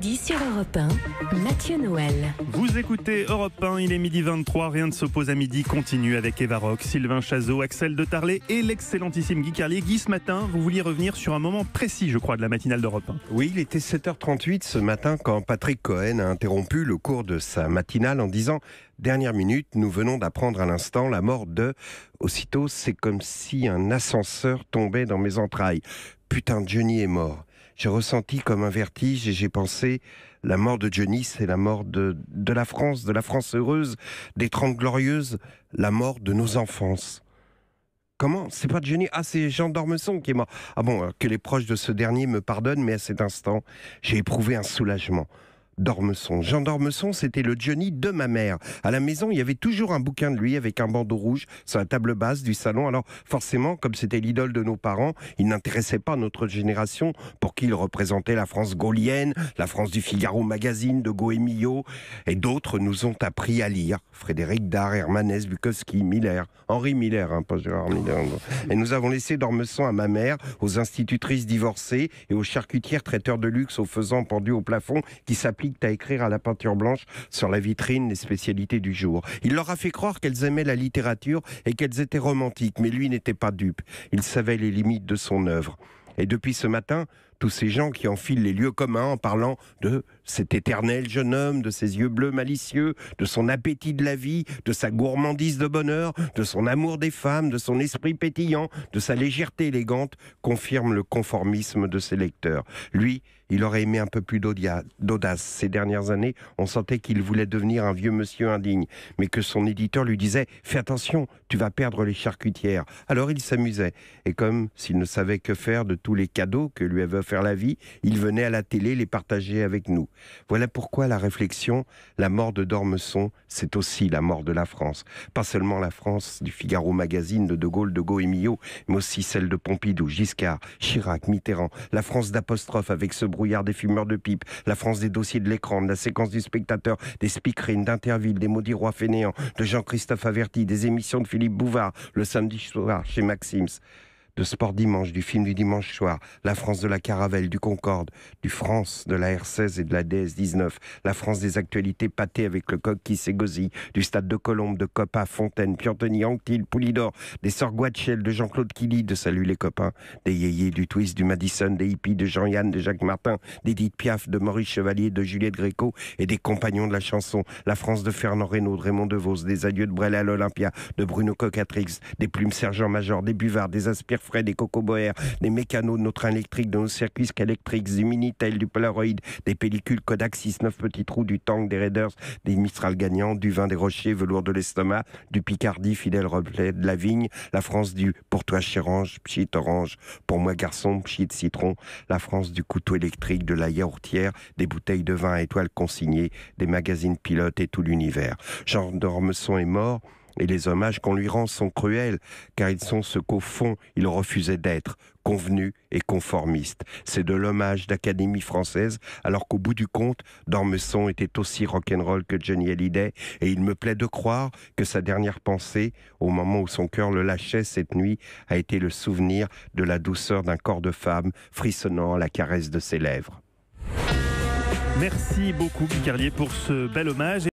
midi sur Europe 1, Mathieu Noël. Vous écoutez Europe 1, il est midi 23, rien ne s'oppose à midi, continue avec Eva Rock, Sylvain Chazot, Axel de Tarlet et l'excellentissime Guy Carlier. Guy, ce matin, vous vouliez revenir sur un moment précis, je crois, de la matinale d'Europe 1. Oui, il était 7h38 ce matin quand Patrick Cohen a interrompu le cours de sa matinale en disant « Dernière minute, nous venons d'apprendre à l'instant la mort de... » Aussitôt, c'est comme si un ascenseur tombait dans mes entrailles. Putain, Johnny est mort. J'ai ressenti comme un vertige et j'ai pensé, la mort de Johnny, c'est la mort de la France heureuse, des 30 glorieuses, la mort de nos enfances. Comment ? C'est pas Johnny ? Ah, c'est Jean d'Ormesson qui est mort. Ah bon, que les proches de ce dernier me pardonnent, mais à cet instant, j'ai éprouvé un soulagement. D'Ormesson. Jean d'Ormesson, c'était le Johnny de ma mère. À la maison, il y avait toujours un bouquin de lui avec un bandeau rouge sur la table basse du salon. Alors forcément, comme c'était l'idole de nos parents, il n'intéressait pas notre génération pour qui il représentait la France gaulienne, la France du Figaro Magazine, de Goemio. Et d'autres nous ont appris à lire. Frédéric Dard, Hermanès, Bukowski, Miller, Henri Miller, pas Gérard Miller. Et nous avons laissé d'Ormesson à ma mère, aux institutrices divorcées et aux charcutières traiteurs de luxe aux faisans pendus au plafond qui s'appliquent à écrire à la peinture blanche sur la vitrine les spécialités du jour. Il leur a fait croire qu'elles aimaient la littérature et qu'elles étaient romantiques, mais lui n'était pas dupe. Il savait les limites de son œuvre. Et depuis ce matin, tous ces gens qui enfilent les lieux communs en parlant de cet éternel jeune homme, de ses yeux bleus malicieux, de son appétit de la vie, de sa gourmandise de bonheur, de son amour des femmes, de son esprit pétillant, de sa légèreté élégante, confirment le conformisme de ses lecteurs. Lui, il aurait aimé un peu plus d'audace. Ces dernières années, on sentait qu'il voulait devenir un vieux monsieur indigne, mais que son éditeur lui disait « Fais attention, tu vas perdre les charcutières ». Alors il s'amusait. Et comme s'il ne savait que faire de tous les cadeaux que lui avait offert la vie, il venait à la télé les partager avec nous. Voilà pourquoi la réflexion, la mort de d'Ormesson, c'est aussi la mort de la France. Pas seulement la France du Figaro Magazine, de Gaulle, de Goemio, mais aussi celle de Pompidou, Giscard, Chirac, Mitterrand, la France d'apostrophe avec ce brouillard des fumeurs de pipe, la France des dossiers de l'écran, de la séquence du spectateur, des speakerines, d'Interville, des maudits rois fainéants, de Jean-Christophe Averti, des émissions de Philippe Bouvard, le samedi soir chez Maxims, de Sport Dimanche, du film du dimanche soir, la France de la Caravelle, du Concorde, du France de la R16 et de la DS19, la France des actualités pâtées avec le coq qui s'égosille, du Stade de Colombe, de Coppa, Fontaine, Piantoni, Anctil, Poulidor, des Sœurs Guatchel, de Jean-Claude Killy, de Salut les copains, des Yéyés, du Twist, du Madison, des hippies, de Jean-Yann, de Jacques Martin, d'Édith Piaf, de Maurice Chevalier, de Juliette Gréco et des compagnons de la chanson, la France de Fernand Reynaud, de Raymond DeVos, des adieux de Brel à l'Olympia, de Bruno Cocatrix, des plumes Sergent-Major, des Buvards, des Aspire Frais, des Coco Boer, des mécanos de nos trains électriques, de nos circuits électriques, du Minitel, du Polaroid, des pellicules Kodak 6-9 petits trous, du Tank, des Raiders, des Mistral gagnants, du vin des Rochers, velours de l'estomac, du Picardie, fidèle reflet de la vigne, la France du pour toi chirange, pchit orange, pour moi garçon, pchit citron, la France du couteau électrique, de la yaourtière, des bouteilles de vin à étoiles consignées, des magazines pilotes et tout l'univers. Jean d'Ormesson est mort. Et les hommages qu'on lui rend sont cruels, car ils sont ce qu'au fond, il refusait d'être, convenu et conformiste. C'est de l'hommage d'Académie française, alors qu'au bout du compte, d'Ormesson était aussi rock'n'roll que Johnny Hallyday, et il me plaît de croire que sa dernière pensée, au moment où son cœur le lâchait cette nuit, a été le souvenir de la douceur d'un corps de femme frissonnant à la caresse de ses lèvres. Merci beaucoup Guy Carlier pour ce bel hommage.